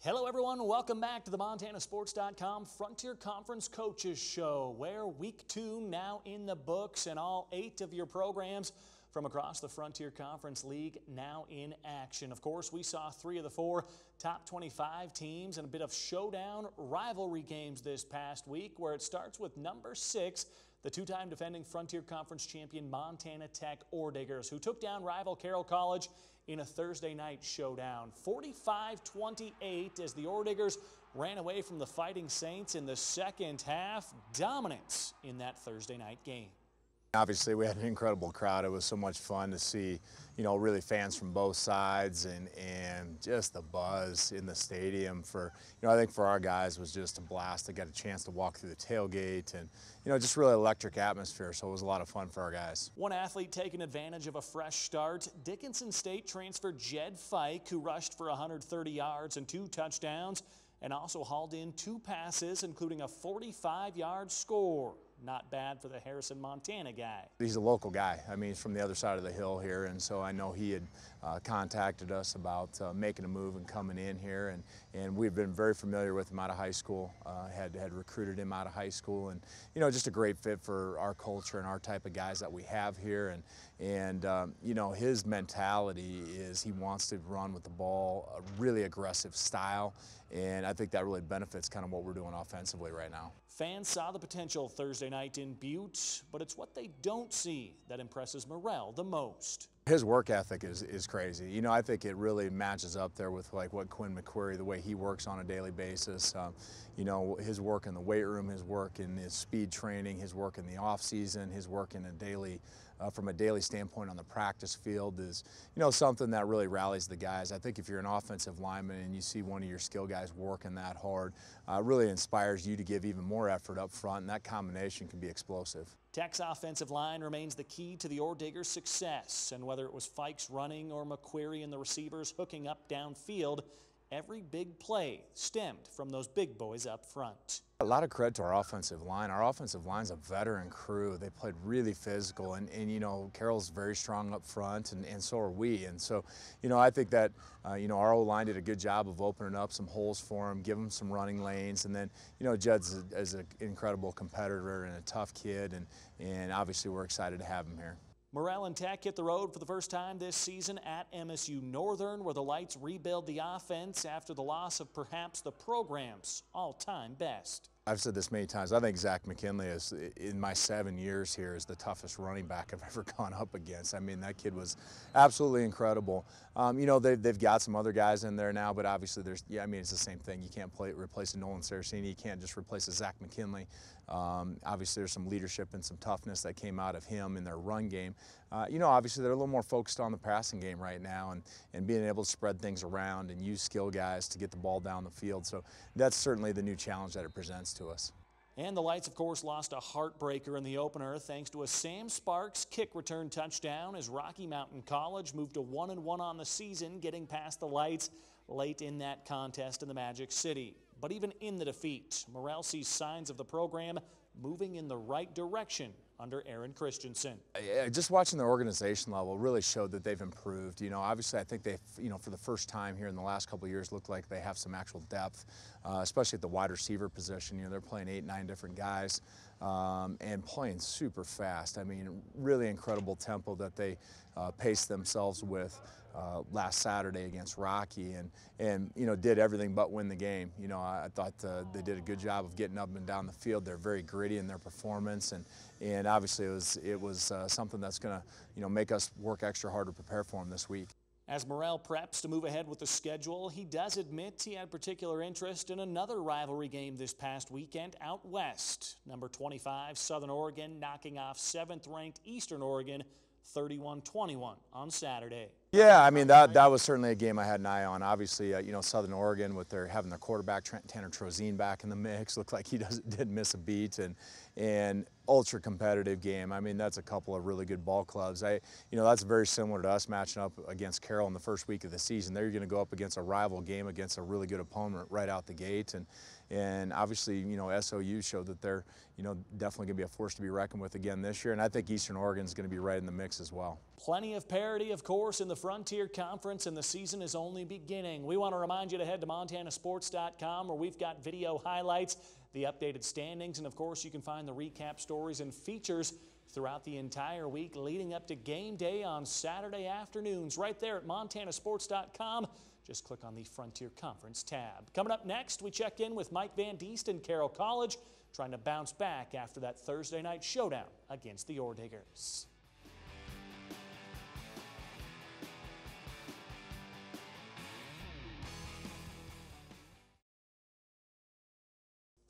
Hello everyone, welcome back to the MontanaSports.com Frontier Conference Coaches Show, where Week 2 now in the books and all 8 of your programs from across the Frontier Conference League now in action. Of course, we saw 3 of the 4 top 25 teams and a bit of showdown rivalry games this past week, where it starts with number 6, the two-time defending Frontier Conference champion Montana Tech Orediggers, who took down rival Carroll College in a Thursday night showdown. 45-28 as the Orediggers ran away from the Fighting Saints in the second half. Dominance in that Thursday night game. Obviously, we had an incredible crowd. It was so much fun to see, really fans from both sides and just the buzz in the stadium. I think for our guys was just a blast. They got a chance to walk through the tailgate and, just really electric atmosphere. So it was a lot of fun for our guys. One athlete taking advantage of a fresh start. Dickinson State transfer Jed Fike, who rushed for 130 yards and 2 touchdowns and also hauled in 2 passes, including a 45-yard score. Not bad for the Harrison, Montana guy. He's a local guy. I mean, he's from the other side of the hill here, and so I know he had contacted us about making a move and coming in here, and we've been very familiar with him out of high school, had recruited him out of high school, and just a great fit for our culture and our type of guys that we have here, and his mentality is he wants to run with the ball, a really aggressive style, and I think that really benefits kind of what we're doing offensively right now. Fans saw the potential Thursday night in Butte, but it's what they don't see that impresses Morrell the most. His work ethic is crazy. I think it really matches up there with like what Quinn McQuarrie, the way he works on a daily basis. His work in the weight room, his work in his speed training, his work in the off season, his work in a daily, from a daily standpoint on the practice field is, something that really rallies the guys. I think if you're an offensive lineman and you see one of your skill guys working that hard, really inspires you to give even more effort up front, and that combination can be explosive. Tech's offensive line remains the key to the Orediggers' success, and whether it was Fikes running or McQuarrie and the receivers hooking up downfield, every big play stemmed from those big boys up front. A lot of credit to our offensive line. Our offensive line's a veteran crew. They played really physical, and Carroll's very strong up front, and so are we. And so, I think that, our O-line did a good job of opening up some holes for him, give him some running lanes, and then, Jed's is an incredible competitor and a tough kid, and obviously we're excited to have him here. Morrell and Tech hit the road for the first time this season at MSU-Northern, where the Lights rebuild the offense after the loss of perhaps the program's all-time best. I've said this many times. I think Zach McKinley is, in my 7 years here, is the toughest running back I've ever gone up against. I mean, that kid was absolutely incredible. They've got some other guys in there now, but obviously it's the same thing. You can't replace a Nolan Saraceni. You can't just replace a Zach McKinley. Obviously, there's some leadership and some toughness that came out of him in their run game. Obviously, they're a little more focused on the passing game right now and being able to spread things around and use skill guys to get the ball down the field. So that's certainly the new challenge that it presents to us. And the Lights, of course, lost a heartbreaker in the opener thanks to a Sam Sparks kick return touchdown as Rocky Mountain College moved to 1-1 on the season, getting past the Lights late in that contest in the Magic City. But even in the defeat, Morrell sees signs of the program moving in the right direction under Aaron Christensen. Just watching the organization level really showed that they've improved. Obviously I think they've, for the first time here in the last couple of years, looked like they have some actual depth, especially at the wide receiver position. They're playing 8, 9 different guys and playing super fast. I mean, really incredible tempo that they paced themselves with last Saturday against Rocky and did everything but win the game. I thought they did a good job of getting up and down the field. They're very gritty in their performance, and obviously it was something that's going to make us work extra hard to prepare for them this week. As Morrell preps to move ahead with the schedule, he does admit he had particular interest in another rivalry game this past weekend out west. Number 25 Southern Oregon knocking off 7th-ranked Eastern Oregon 31-21 on Saturday. Yeah, I mean, that was certainly a game I had an eye on. Obviously, Southern Oregon, with having their quarterback Tanner Trozine back in the mix, looked like he didn't miss a beat, and ultra competitive game. I mean, that's a couple of really good ball clubs. That's very similar to us matching up against Carroll in the first week of the season. They're going to go up against a rival game against a really good opponent right out the gate, and obviously, SOU showed that they're, definitely going to be a force to be reckoned with again this year, and I think Eastern Oregon is going to be right in the mix as well. Plenty of parity, of course, in the Frontier Conference, and the season is only beginning. We want to remind you to head to montanasports.com, where we've got video highlights, the updated standings, and of course you can find the recap stories and features throughout the entire week leading up to game day on Saturday afternoons. Right there at montanasports.com. Just click on the Frontier Conference tab. Coming up next, we check in with Mike Van Diest and Carroll College, trying to bounce back after that Thursday night showdown against the Orediggers.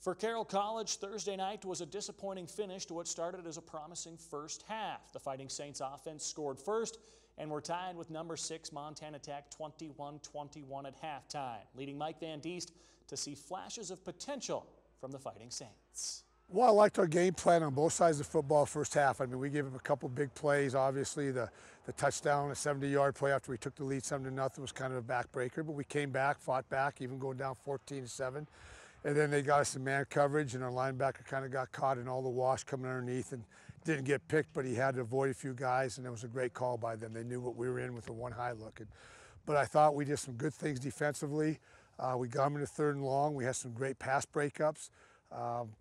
For Carroll College, Thursday night was a disappointing finish to what started as a promising first half. The Fighting Saints offense scored first and were tied with number 6 Montana Tech 21-21 at halftime, leading Mike Van Diest to see flashes of potential from the Fighting Saints. Well, I liked our game plan on both sides of the football first half. I mean, we gave up a couple big plays. Obviously, the touchdown, a 70-yard play after we took the lead 7-0 was kind of a backbreaker, but we came back, fought back, even going down 14-7. And then they got us in man coverage, and our linebacker kind of got caught in all the wash coming underneath and didn't get picked, but he had to avoid a few guys, and it was a great call by them. They knew what we were in with the one high look. But I thought we did some good things defensively. We got them in the 3rd and long. We had some great pass breakups.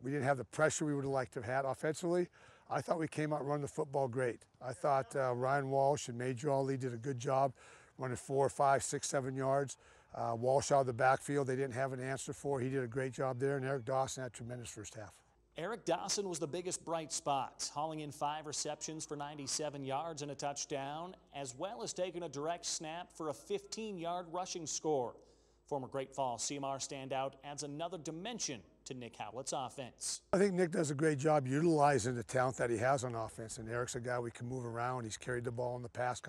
We didn't have the pressure we would have liked to have had offensively. I thought we came out running the football great. I thought Ryan Walsh and Major Ali did a good job running 4, 5, 6, 7 yards. Walsh out of the backfield, they didn't have an answer for. He did a great job there, and Eric Dawson had a tremendous first half. Eric Dawson was the biggest bright spot, hauling in 5 receptions for 97 yards and a touchdown, as well as taking a direct snap for a 15-yard rushing score. Former Great Falls CMR standout adds another dimension to Nick Howlett's offense. I think Nick does a great job utilizing the talent that he has on offense, and Eric's a guy we can move around. He's carried the ball in the past,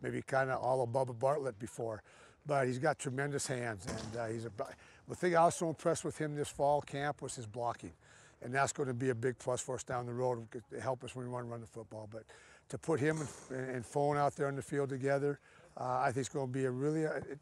maybe kind of all of Bubba Bartlett before, but he's got tremendous hands, and the thing I was so impressed with him this fall camp was his blocking, and that's going to be a big plus for us down the road to help us when we want to run the football. But to put him and Phone out there on the field together, I think it's going to be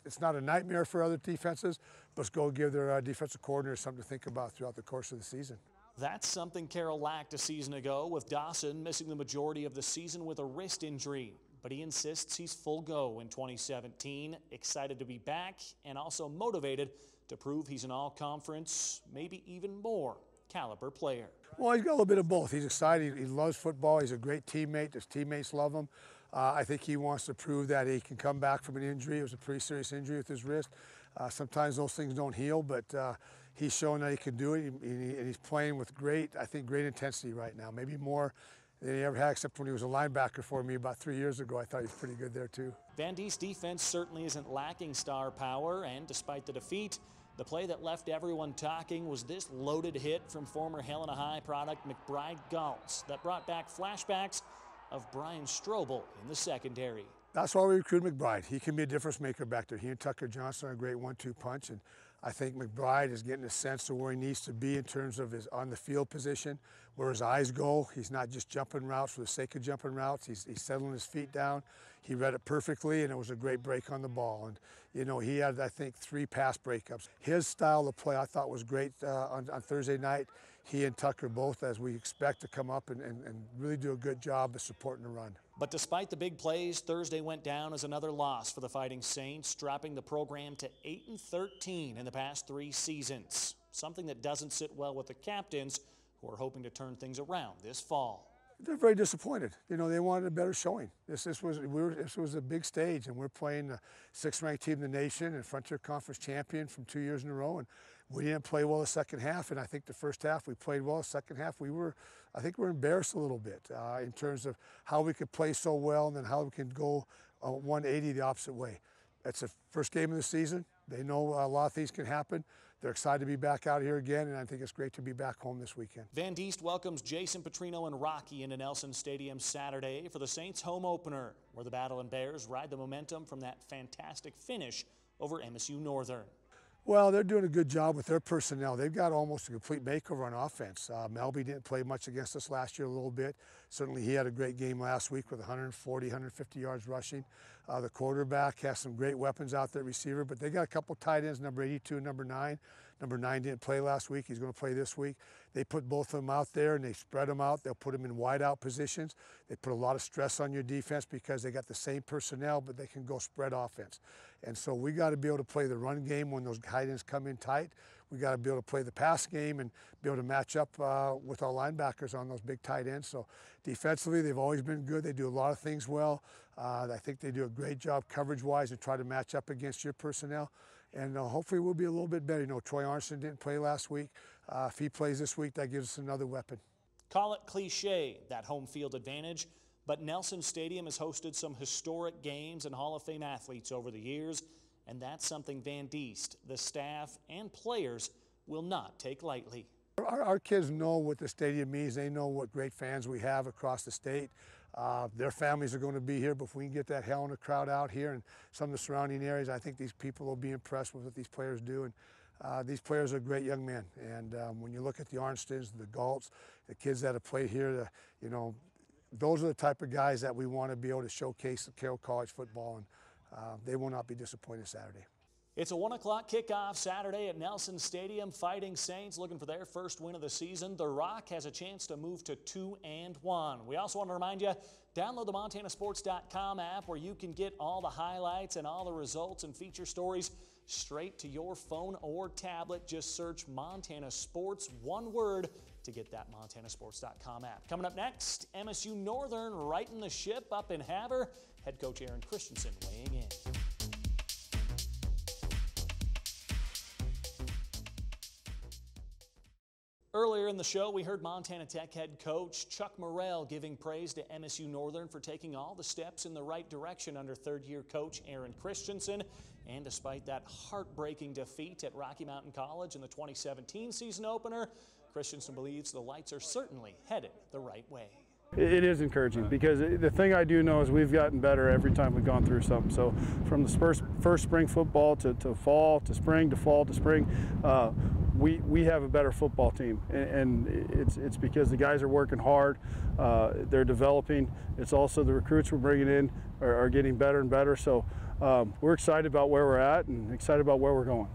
it's not a nightmare for other defenses, but it's going to give their defensive coordinators something to think about throughout the course of the season. That's something Carroll lacked a season ago, with Dawson missing the majority of the season with a wrist injury. But he insists he's full go in 2017, excited to be back and also motivated to prove he's an all-conference, maybe even more caliber player. Well, he's got a little bit of both. He's excited. He loves football. He's a great teammate. His teammates love him. I think he wants to prove that he can come back from an injury. It was a pretty serious injury with his wrist. Sometimes those things don't heal, but he's showing that he can do it, and he's playing with great intensity right now, maybe more than he ever had, except when he was a linebacker for me about 3 years ago. I thought he was pretty good there too. Van Diest's defense certainly isn't lacking star power, and despite the defeat, the play that left everyone talking was this loaded hit from former Helena High product McBride Gulls that brought back flashbacks of Brian Strobel in the secondary. That's why we recruited McBride. He can be a difference maker back there. He and Tucker Johnson are a great 1-2 punch, and I think McBride is getting a sense of where he needs to be in terms of his on-the-field position, where his eyes go. He's not just jumping routes for the sake of jumping routes. He's settling his feet down. He read it perfectly, and it was a great break on the ball. And, you know, he had, I think, 3 pass breakups. His style of play I thought was great on Thursday night. He and Tucker both, as we expect, to come up and really do a good job of supporting the run. But despite the big plays, Thursday went down as another loss for the Fighting Saints, dropping the program to 8-13 in the past 3 seasons, something that doesn't sit well with the captains, who are hoping to turn things around this fall. They're very disappointed. You know, they wanted a better showing. This was a big stage, and we're playing the 6th-ranked team in the nation and Frontier Conference champion from 2 years in a row, and we didn't play well the second half, and I think the first half we played well. The second half I think we're embarrassed a little bit in terms of how we could play so well and then how we can go 180 the opposite way. It's the first game of the season. They know a lot of things can happen. They're excited to be back out here again, and I think it's great to be back home this weekend. Van Diest welcomes Jason Petrino and Rocky into Nelson Stadium Saturday for the Saints home opener, where the Battling Bears ride the momentum from that fantastic finish over MSU-Northern. Well, they're doing a good job with their personnel. They've got almost a complete makeover on offense. Melby didn't play much against us last year a little bit. Certainly he had a great game last week with 140, 150 yards rushing. The quarterback has some great weapons out there at receiver, but they got a couple tight ends, number 82 and number 9. Number 9 didn't play last week. He's going to play this week. They put both of them out there and they spread them out. They'll put them in wide out positions. They put a lot of stress on your defense because they got the same personnel, but they can go spread offense. And so we got to be able to play the run game when those tight ends come in tight. We got to be able to play the pass game and be able to match up with our linebackers on those big tight ends. So defensively, they've always been good. They do a lot of things well. I think they do a great job coverage-wise and try to match up against your personnel. And hopefully we'll be a little bit better. You know, Troy Arnson didn't play last week. If he plays this week, that gives us another weapon. Call it cliche, that home field advantage, but Nelson Stadium has hosted some historic games and Hall of Fame athletes over the years, and that's something Van Diest, the staff, and players will not take lightly. Our kids know what the stadium means. They know what great fans we have across the state. Their families are going to be here, but if we can get that hell in a crowd out here and some of the surrounding areas, I think these people will be impressed with what these players do. And these players are great young men. And when you look at the Arnstons, the Galts, the kids that have played here, you know, those are the type of guys that we want to be able to showcase the Carroll College football, and they will not be disappointed Saturday. It's a 1 o'clock kickoff Saturday at Nelson Stadium. Fighting Saints looking for their first win of the season. The Rock has a chance to move to 2-1. We also want to remind you, download the MontanaSports.com app where you can get all the highlights and all the results and feature stories straight to your phone or tablet. Just search Montana Sports, one word, to get that MontanaSports.com app. Coming up next, MSU-Northern righting the ship up in Havre. Head coach Aaron Christensen weighing in. Earlier in the show, we heard Montana Tech head coach Chuck Morrell giving praise to MSU-Northern for taking all the steps in the right direction under third-year coach Aaron Christensen. And despite that heartbreaking defeat at Rocky Mountain College in the 2017 season opener, Christensen believes the lights are certainly headed the right way. It is encouraging because the thing I do know is we've gotten better every time we've gone through something. So from the first spring football to fall to spring to fall to spring, we have a better football team, and it's because the guys are working hard, they're developing. It's also the recruits we're bringing in are getting better and better. So we're excited about where we're at and excited about where we're going.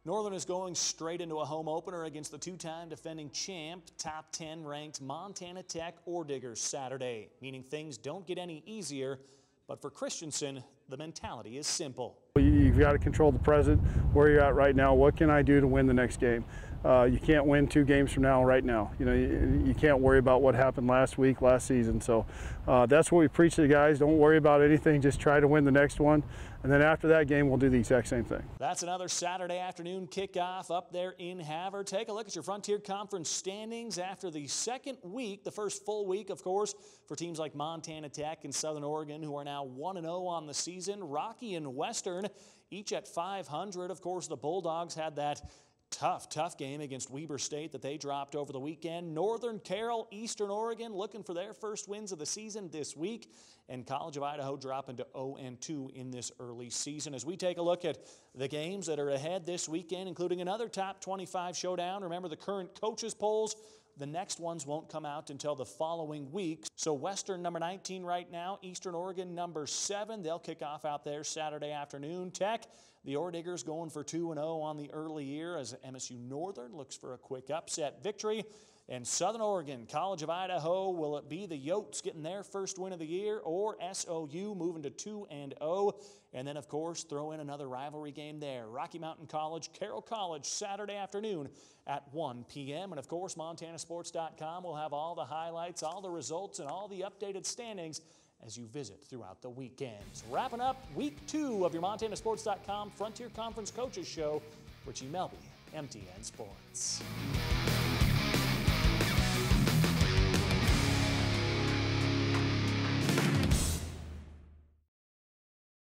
Northern is going straight into a home opener against the two-time defending champ, top 10 ranked Montana Tech Orediggers Saturday, meaning things don't get any easier. But for Christensen, the mentality is simple. You've got to control the present, where you're at right now. What can I do to win the next game? You can't win 2 games from now right now. You know, you can't worry about what happened last week, last season. So that's what we preach to the guys. Don't worry about anything. Just try to win the next one. And then after that game, we'll do the exact same thing. That's another Saturday afternoon kickoff up there in Havre. Take a look at your Frontier Conference standings after the second week, the first full week, of course, for teams like Montana Tech and Southern Oregon, who are now 1-0 on the season. Rocky and Western, each at 500. Of course, the Bulldogs had that tough game against Weber State that they dropped over the weekend. Northern, Carroll, Eastern Oregon looking for their first wins of the season this week. And College of Idaho dropping to 0-2 in this early season. As we take a look at the games that are ahead this weekend, including another top 25 showdown. Remember the current coaches polls. The next ones won't come out until the following week. So Western number 19 right now, Eastern Oregon number 7. They'll kick off out there Saturday afternoon. Tech, the Orediggers going for 2-0 on the early year as MSU-Northern looks for a quick upset victory. And Southern Oregon, College of Idaho, will it be the Yotes getting their first win of the year or SOU moving to 2-0? And then, of course, throw in another rivalry game there. Rocky Mountain College, Carroll College, Saturday afternoon at 1 p.m. And, of course, MontanaSports.com will have all the highlights, all the results, and all the updated standings as you visit throughout the weekends. Wrapping up week 2 of your MontanaSports.com Frontier Conference Coaches Show, Richie, Melby, MTN Sports.